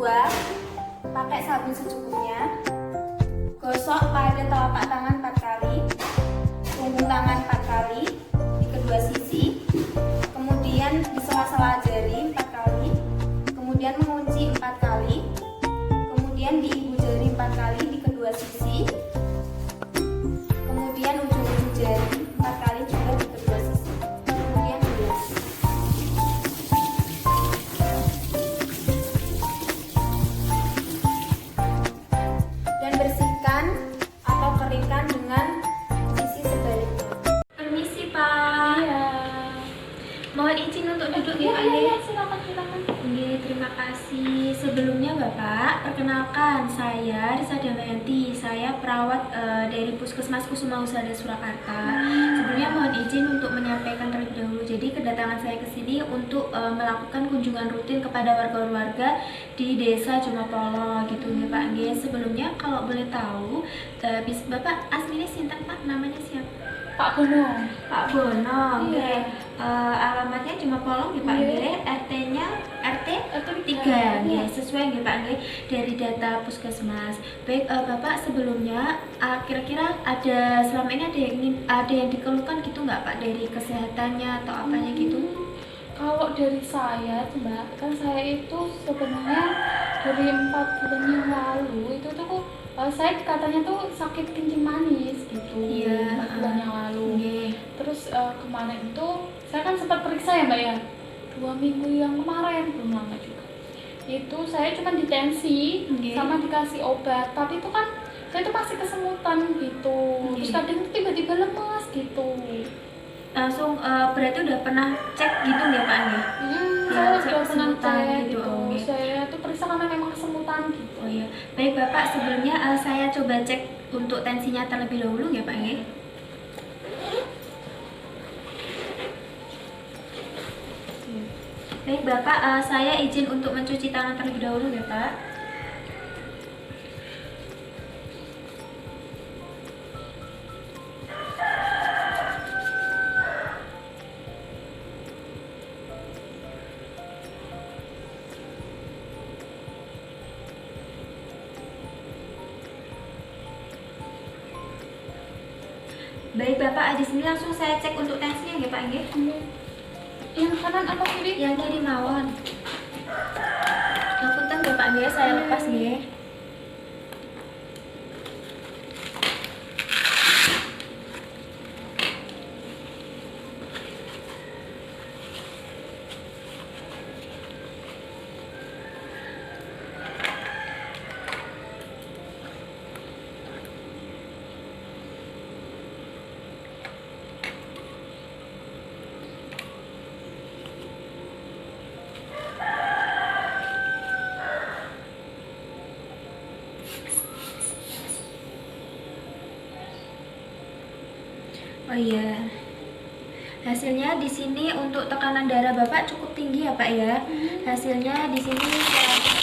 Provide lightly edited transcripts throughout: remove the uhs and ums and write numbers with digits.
kedua, pakai sabun secukupnya. Gosok pada telapak tangan 4 kali, punggung tangan 4 kali di kedua sisi, kemudian di sela-sela jari 4 kali, kemudian mengunci 4 kali, kemudian di ibu jari 4 kali di kedua sisi, kemudian ujung-ujung jari 4 kali juga di kedua sisi, kemudian bilas. Dan bersihkan atau keringkan dengan sisi sebaliknya. Permisi Pak. Iya. Mohon izin untuk duduk ya Pak. Iya, silakan. Oke, terima kasih. Sebelumnya Bapak, perkenalkan saya Risa Damayanti. Saya perawat dari Puskesmas Kusuma Husada Surakarta. Sebelumnya mohon izin untuk menyampaikan terlebih dahulu. Jadi kedatangan saya ke sini untuk melakukan kunjungan rutin kepada warga-warga di Desa Jomapolo gitu ya Pak. Sebelumnya kalau boleh tahu, Bapak aslinya sinten Pak? Namanya siapa? Pak Bono. Pak Bono. Iya. Alamatnya Jomapolo nggih Pak nggih. RT-nya RT 3 nggih, sesuai nggih Pak nggih dari data Puskesmas. Baik, Bapak sebelumnya kira-kira ada selama ini ada yang dikeluhkan gitu nggak Pak dari kesehatannya atau apanya gitu? Kalau dari saya tuh Mbak, kan saya itu sebenarnya dari 4 bulan yang lalu itu tuh saya katanya tuh sakit kencing manis gitu. Iya, 4 bulan yang lalu. Nggih. Terus kemarin itu saya kan sempat periksa ya Mbak ya, 2 minggu yang kemarin, belum lama juga. Itu saya cuma ditensi sama dikasih obat, tapi itu kan saya itu masih kesemutan gitu. Terus kadang tuh tiba-tiba lemas gitu. Langsung berarti udah pernah cek gitu nggak Pak nggih? Saya cek sudah pernah kesemutan cek gitu, gitu. oke. Saya tuh periksa karena memang kesemutan gitu. Oh iya. Baik Bapak, sebelumnya saya coba cek untuk tensinya terlebih dahulu ya Pak nggih. Baik Bapak, saya izin untuk mencuci tangan terlebih dahulu ya Pak. Baik Bapak, di sini langsung saya cek untuk tensinya ya Pak nggih. Yang kanan apa kiri? Yang kiri mawon. Ngapunten ya Pak nggih, saya lepas nggih. Oh iya. Hasilnya di sini untuk tekanan darah Bapak cukup tinggi ya Pak ya. Hasilnya di sini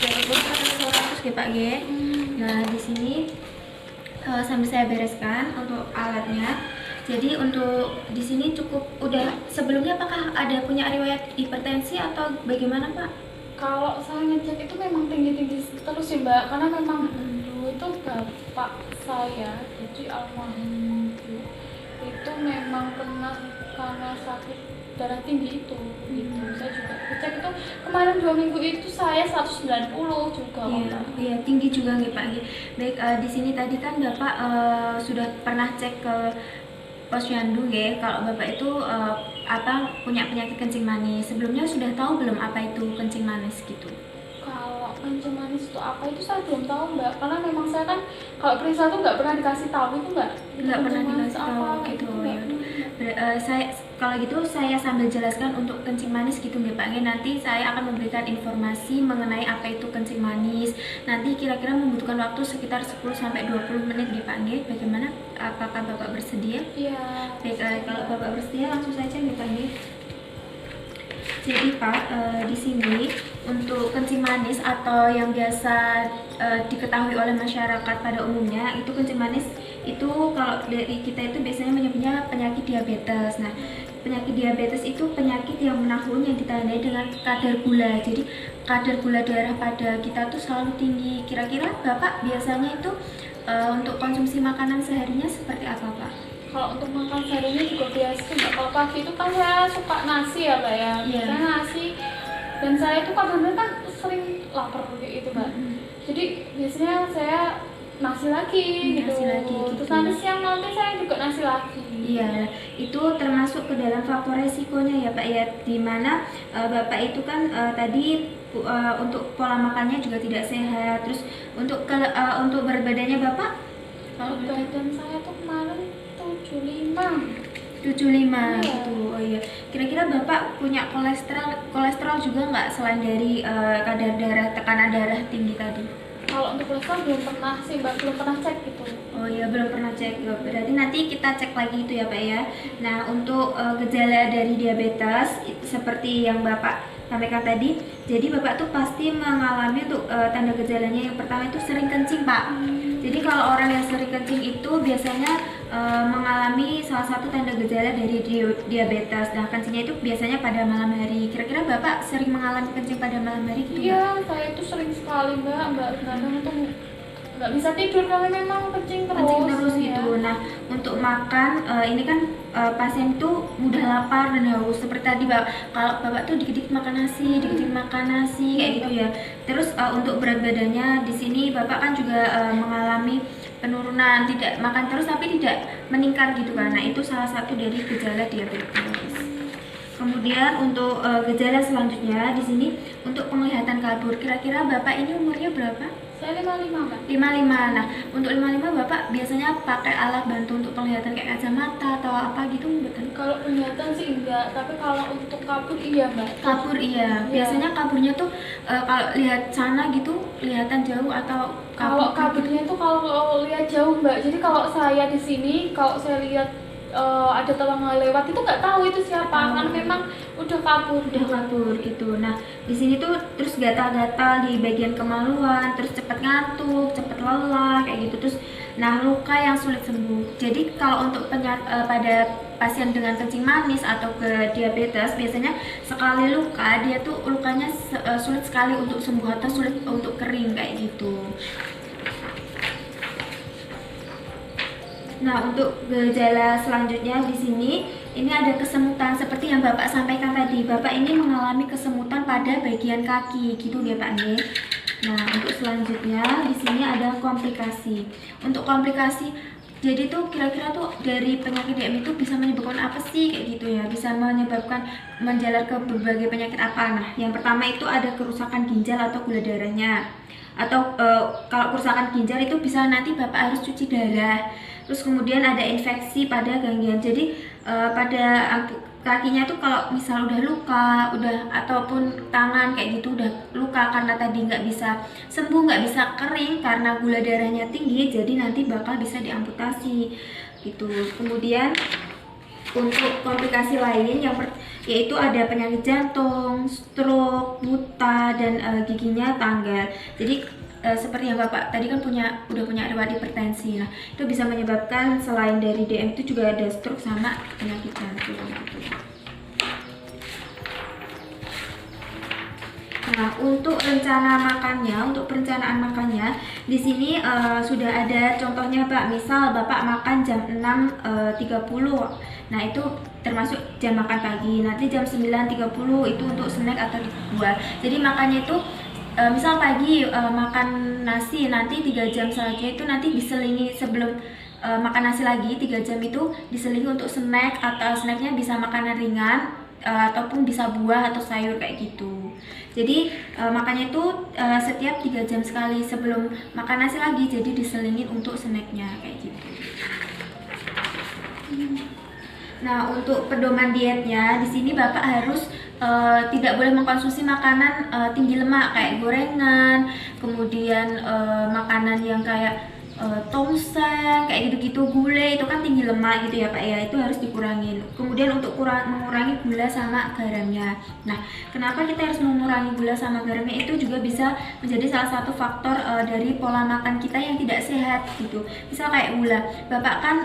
120/100 ya Pak ya. Nah, di sini sambil saya bereskan untuk alatnya. Jadi untuk di sini cukup udah sebelumnya apakah ada punya riwayat hipertensi atau bagaimana Pak? Kalau saya ngecek itu memang tinggi-tinggi terus ya Mbak, karena memang dulu itu bapak saya, jadi almarhum itu memang pernah karena sakit darah tinggi itu gitu. Saya juga ngecek itu kemarin 2 minggu itu saya 190 juga. Iya, tinggi juga nih Pak. Baik, di sini tadi kan Bapak sudah pernah cek ke Posyandu ya, kalau Bapak itu punya penyakit kencing manis. Sebelumnya sudah tahu belum apa itu kencing manis gitu? Kalau kencing manis itu apa itu saya belum tahu Mbak, karena memang saya kan kalau periksa tuh nggak pernah dikasih tahu itu nggak pernah dikasih tahu gitu ya. Saya kalau gitu saya sambil jelaskan untuk kencing manis gitu nggak Pak. Nanti saya akan memberikan informasi mengenai apa itu kencing manis. Nanti kira-kira membutuhkan waktu sekitar 10-20 menit nggih Pak. Bagaimana? Apakah Bapak bersedia? Iya. Baik, kalau Bapak bersedia langsung saja nggih Pak. Jadi Pak, di sini untuk kencing manis atau yang biasa diketahui oleh masyarakat pada umumnya itu kencing manis itu kalau dari kita itu biasanya menyebutnya penyakit diabetes. Nah, penyakit diabetes itu penyakit yang menahun yang ditandai dengan kadar gula. Jadi kadar gula darah pada kita tuh selalu tinggi. Kira-kira Bapak biasanya itu untuk konsumsi makanan seharinya seperti apa, Pak? Kalau untuk makan seharinya juga biasa Mbak. Kalau pagi itu kan saya suka nasi ya Mbak ya. Iya. Biasanya nasi, dan saya itu kadang-kadang kan sering lapar kayak gitu Mbak. Jadi biasanya saya nasi lagi gitu. Nasi lagi, gitu. Terus nanti siang nanti saya juga nasi lagi. Iya, itu termasuk ke dalam faktor resikonya ya Pak ya, dimana Bapak itu kan tadi untuk pola makannya juga tidak sehat. Terus untuk berat badannya Bapak? Kalau badan saya tuh kemarin 75. 75 Iya. gitu. Oh iya. Kira-kira Bapak punya kolesterol juga nggak selain dari kadar darah, tekanan darah tinggi tadi? Kalau untuk kolesterol belum pernah sih Mbak, belum pernah cek gitu. Oh iya, belum pernah cek. Berarti nanti kita cek lagi itu ya Pak ya. Nah, untuk gejala dari diabetes seperti yang Bapak sampaikan tadi, jadi Bapak tuh pasti mengalami tuh tanda gejalanya. Yang pertama itu sering kencing Pak. Jadi kalau orang yang sering kencing itu biasanya mengalami salah satu tanda gejala dari diabetes. Nah, kencingnya itu biasanya pada malam hari. Kira-kira Bapak sering mengalami kencing pada malam hari gitu? Iya, saya itu sering sekali Mbak. Kadang itu nggak bisa tidur kalau memang kencing terus. Kencing terus ya. gitu. Nah, untuk makan ini kan pasien itu mudah lapar dan haus seperti tadi kalau Bapak tuh dikit-dikit makan nasi kayak gitu ya. Terus untuk berat badannya di sini Bapak kan juga mengalami penurunan, tidak makan terus tapi tidak meningkat gitu kan. Nah, itu salah satu dari gejala diabetes. Kemudian untuk gejala selanjutnya di sini untuk penglihatan kabur. Kira-kira Bapak ini umurnya berapa? Saya 55 Mbak. 55. Nah, untuk 55 Bapak biasanya pakai alat bantu untuk penglihatan kayak kacamata atau apa gitu, betul? Kalau penglihatan sih enggak, tapi kalau untuk kabur iya Mbak. Kabur iya. Biasanya kaburnya tuh kalau lihat sana gitu kelihatan jauh atau Kalau kaburnya tuh kalau lihat jauh Mbak. Jadi kalau saya di sini, kalau saya lihat ada tetangga lewat itu nggak tahu itu siapa, kan memang udah kabur gitu. Nah, di sini tuh terus gatal-gatal di bagian kemaluan, terus cepet ngantuk, cepet lelah kayak gitu. Terus nah, luka yang sulit sembuh. Jadi kalau untuk pada pasien dengan kencing manis atau ke diabetes, biasanya sekali luka dia tuh lukanya sulit sekali untuk sembuh atau sulit untuk kering kayak gitu. Nah, untuk gejala selanjutnya di sini ini ada kesemutan seperti yang Bapak sampaikan tadi. Bapak ini mengalami kesemutan pada bagian kaki, gitu ya Pak nih. Nah, untuk selanjutnya di sini ada komplikasi. Untuk komplikasi, jadi tuh kira-kira tuh dari penyakit DM itu bisa menyebabkan apa sih kayak gitu ya? Bisa menyebabkan menjalar ke berbagai penyakit apa? Nah, yang pertama itu ada kerusakan ginjal atau gula darahnya. Atau kalau kerusakan ginjal itu bisa nanti Bapak harus cuci darah. Terus kemudian ada infeksi pada ganggian. Jadi pada kakinya tuh kalau misal udah luka, ataupun tangan kayak gitu udah luka karena tadi nggak bisa sembuh, nggak bisa kering karena gula darahnya tinggi, jadi nanti bakal bisa diamputasi gitu. Kemudian untuk komplikasi lain yaitu ada penyakit jantung, stroke, buta, dan giginya tanggal. Jadi seperti yang Bapak tadi kan udah punya riwayat hipertensi. Nah, itu bisa menyebabkan selain dari DM itu juga ada stroke sama penyakit jantung gitu. Nah, untuk perencanaan makannya di sini sudah ada contohnya Pak. Misal Bapak makan jam 6.30. Nah, itu termasuk jam makan pagi. Nanti jam 9.30 itu untuk snack atau dibuat. Jadi makannya itu misal pagi makan nasi, nanti 3 jam selanjutnya itu nanti diselingi sebelum makan nasi lagi 3 jam itu diselingi untuk snack, atau snacknya bisa makanan ringan ataupun bisa buah atau sayur kayak gitu. Jadi makannya itu setiap 3 jam sekali sebelum makan nasi lagi, jadi diselingin untuk snacknya kayak gitu. Nah, untuk pedoman dietnya di sini Bapak harus tidak boleh mengkonsumsi makanan tinggi lemak kayak gorengan, kemudian makanan yang kayak tongseng kayak gitu-gitu, gulai itu kan tinggi lemak gitu ya Pak ya, itu harus dikurangin. Kemudian untuk mengurangi gula sama garamnya. Nah, kenapa kita harus mengurangi gula sama garamnya, itu juga bisa menjadi salah satu faktor dari pola makan kita yang tidak sehat gitu. Misal kayak gula, Bapak kan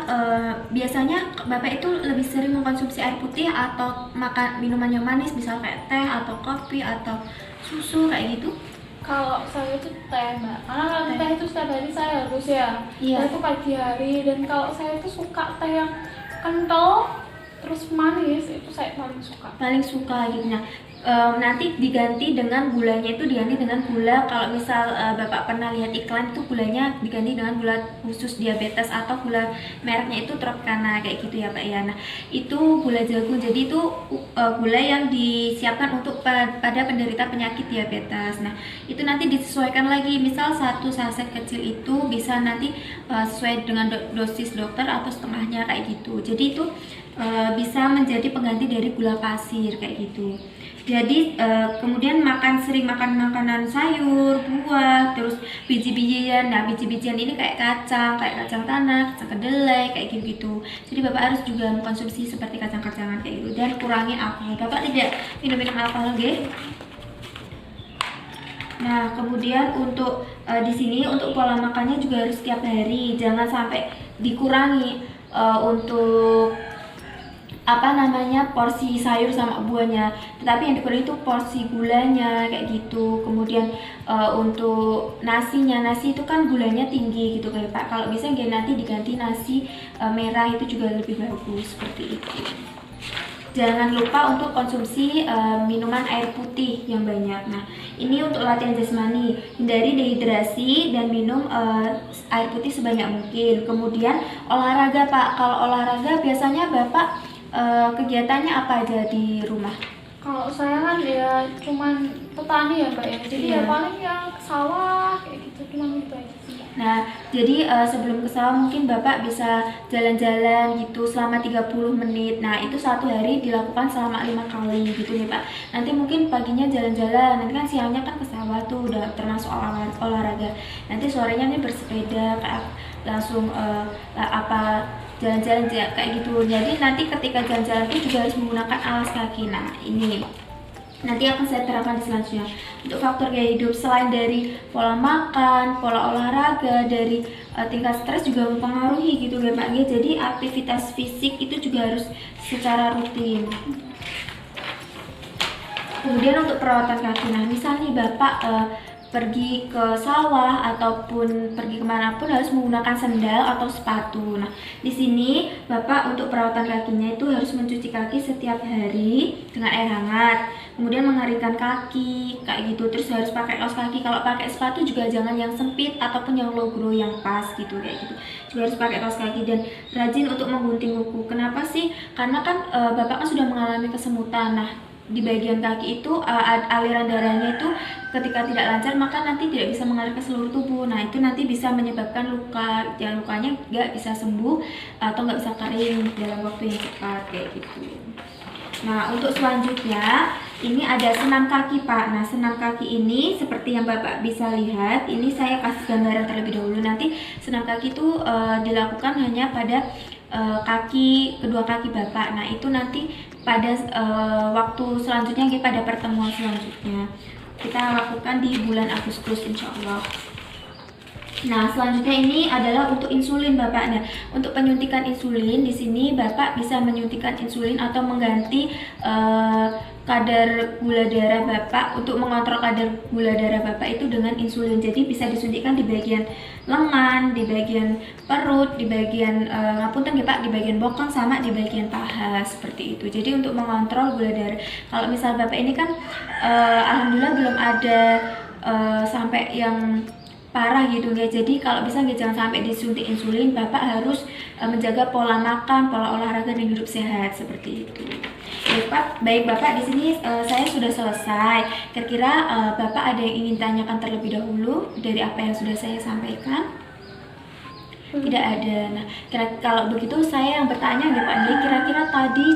biasanya Bapak itu lebih sering mengkonsumsi air putih atau makan minuman yang manis, misal kayak teh atau kopi atau susu kayak gitu. Kalau saya itu teh Mbak, karena kalau teh itu setiap hari saya harus ya. Iya. Teh itu pagi hari, dan kalau saya itu suka teh yang kental terus manis, itu saya paling suka Gitu. Nah, nanti diganti dengan gulanya, itu diganti dengan gula, kalau misal Bapak pernah lihat iklan itu gulanya diganti dengan gula khusus diabetes atau gula mereknya itu Tropicana kayak gitu ya Pak ya. Nah, itu gula jagung, jadi itu gula yang disiapkan untuk pada penderita penyakit diabetes. Nah, itu nanti disesuaikan lagi, misal satu saset kecil itu bisa nanti sesuai dengan dosis dokter atau setengahnya kayak gitu. Jadi itu bisa menjadi pengganti dari gula pasir kayak gitu. Jadi kemudian sering makan makanan sayur, buah, terus biji-bijian. Nah, biji-bijian ini kayak kacang tanah, kacang kedelai, kayak gitu-gitu. Jadi Bapak harus juga mengkonsumsi seperti kacang-kacangan kayak gitu, dan kurangi alkohol. Bapak tidak minum alkohol, nggih? Nah, kemudian untuk di sini untuk pola makannya juga harus setiap hari, jangan sampai dikurangi untuk porsi sayur sama buahnya, tetapi yang dikurangi itu porsi gulanya kayak gitu. Kemudian untuk nasi itu kan gulanya tinggi gitu kayak Pak, kalau bisa nanti diganti nasi merah, itu juga lebih bagus seperti itu. Jangan lupa untuk konsumsi minuman air putih yang banyak. Nah, ini untuk latihan jasmani, hindari dehidrasi dan minum air putih sebanyak mungkin. Kemudian olahraga Pak, kalau olahraga biasanya Bapak kegiatannya apa aja di rumah? Kalau saya kan ya cuman petani ya Mbak ya, jadi ya paling ya ke sawah kayak gitu, cuman gitu aja sih. Nah, jadi sebelum ke sawah mungkin Bapak bisa jalan-jalan gitu selama 30 menit. Nah, itu satu hari dilakukan selama 5 kali gitu ya Pak. Nanti mungkin paginya jalan-jalan, nanti kan siangnya kan ke sawah tuh udah termasuk olahraga. Nanti sorenya nih bersepeda, kayak langsung jalan-jalan kayak gitu. Jadi nanti ketika jalan-jalan itu juga harus menggunakan alas kaki. Nah, ini nanti akan saya terapkan di selanjutnya. Untuk faktor gaya hidup, selain dari pola makan, pola olahraga, dari tingkat stres juga mempengaruhi gitu ya Pak. Jadi aktivitas fisik itu juga harus secara rutin. Kemudian untuk perawatan kaki, nah misal nih Bapak pergi ke sawah ataupun pergi kemanapun harus menggunakan sendal atau sepatu. Nah, di sini Bapak untuk perawatan kakinya itu harus mencuci kaki setiap hari dengan air hangat, kemudian mengeringkan kaki kayak gitu. Terus harus pakai kaos kaki. Kalau pakai sepatu juga jangan yang sempit ataupun yang low grow, yang pas gitu kayak gitu. Juga harus pakai kaos kaki, dan rajin untuk menggunting kuku. Kenapa sih? Karena kan Bapak kan sudah mengalami kesemutan. Nah, di bagian kaki itu aliran darahnya itu ketika tidak lancar maka nanti tidak bisa mengalir ke seluruh tubuh. Nah, itu nanti bisa menyebabkan luka, yang lukanya nggak bisa sembuh atau nggak bisa kering dalam waktu yang cepat kayak gitu. Nah, untuk selanjutnya ini ada senam kaki Pak. Nah, senam kaki ini seperti yang Bapak bisa lihat, ini saya kasih gambaran terlebih dahulu. Nanti senam kaki itu dilakukan hanya pada kedua kaki Bapak. Nah, itu nanti pada waktu selanjutnya, pada pertemuan selanjutnya kita lakukan di bulan Agustus insya Allah. Nah, selanjutnya ini adalah untuk insulin Bapak. Nah, untuk penyuntikan insulin di sini Bapak bisa menyuntikkan insulin atau mengganti kadar gula darah Bapak, untuk mengontrol kadar gula darah Bapak itu dengan insulin. Jadi bisa disuntikkan di bagian lengan, di bagian perut, di bagian di bagian bokong sama di bagian paha seperti itu. Jadi untuk mengontrol gula darah. Kalau misal Bapak ini kan alhamdulillah belum ada sampai yang parah gitu guys. Jadi kalau bisa jangan sampai disuntik insulin. Bapak harus menjaga pola makan, pola olahraga, dan hidup sehat seperti itu. Baik Bapak, di sini saya sudah selesai. Kira-kira Bapak ada yang ingin tanyakan terlebih dahulu dari apa yang sudah saya sampaikan? Tidak ada. Nah, kalau begitu saya yang bertanya ya Pak. Kira-kira tadi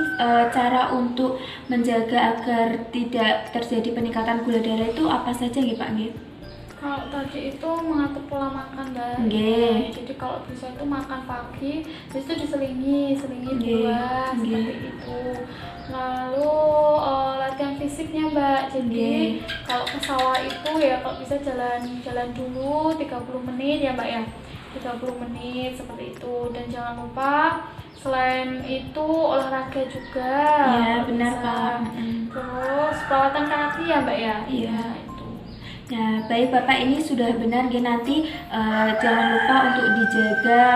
cara untuk menjaga agar tidak terjadi peningkatan gula darah itu apa saja ya Pak? Kalau tadi itu mengatur pola makan, Mbak. Nggih. Jadi kalau bisa itu makan pagi, terus itu diselingi Nggih, buah nggih. seperti itu. Lalu latihan fisiknya, Mbak. Jadi Nggih. kalau ke sawah itu ya kalau bisa jalan dulu 30 menit ya, Mbak ya. 30 menit seperti itu, dan jangan lupa selain itu olahraga juga. Iya, kalau benar, bisa. Pak. Terus perawatan kaki ya, Mbak ya. Iya. Nah, itu. Nah, baik Bapak, ini sudah benar ya. Nanti jangan lupa untuk dijaga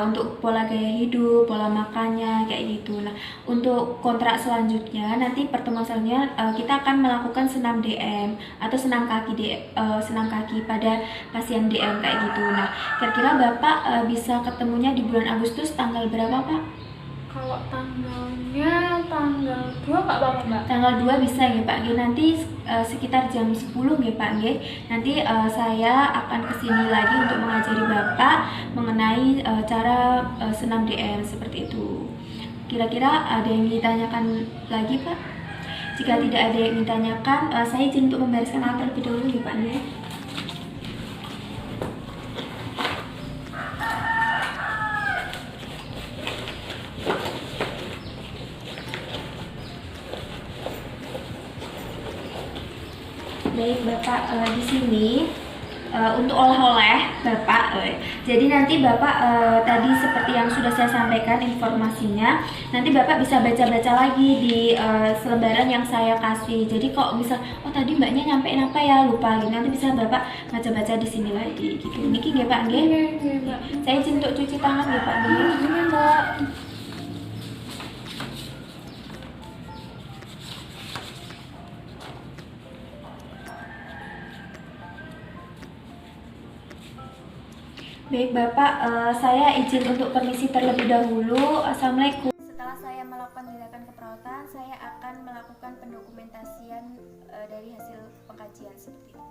untuk pola gaya hidup, pola makannya kayak gitu. Nah, untuk kontrak selanjutnya nanti pertemuan selanjutnya kita akan melakukan senam DM atau senam kaki pada pasien DM kayak gitu. Nah, kira-kira Bapak bisa ketemunya di bulan Agustus tanggal berapa, Pak? Kalau tanggalnya tanggal 2 nggak apa-apa, Mbak? Tanggal 2 bisa ya Pak. Nanti sekitar jam 10 ya Pak. Nanti saya akan kesini lagi untuk mengajari Bapak mengenai cara senam DM seperti itu. Kira-kira ada yang ditanyakan lagi Pak? Jika tidak ada yang ditanyakan, saya izin untuk membereskan alat terlebih dahulu ya Pak. Baik Bapak, di sini untuk oleh-oleh Bapak. Jadi nanti Bapak tadi seperti yang sudah saya sampaikan informasinya, nanti Bapak bisa baca-baca lagi di selebaran yang saya kasih. Jadi kok misal, oh tadi Mbaknya nyampein apa ya, lupa gitu, nanti bisa Bapak baca-baca di sini lagi gitu. Niki nggih Pak nggih. Iya, Mbak. Saya izin untuk cuci tangan ya Pak nggih. Ini, Mbak. Baik Bapak, saya izin untuk permisi terlebih dahulu. Assalamualaikum. Setelah saya melakukan tindakan keperawatan, saya akan melakukan pendokumentasian dari hasil pengkajian seperti itu.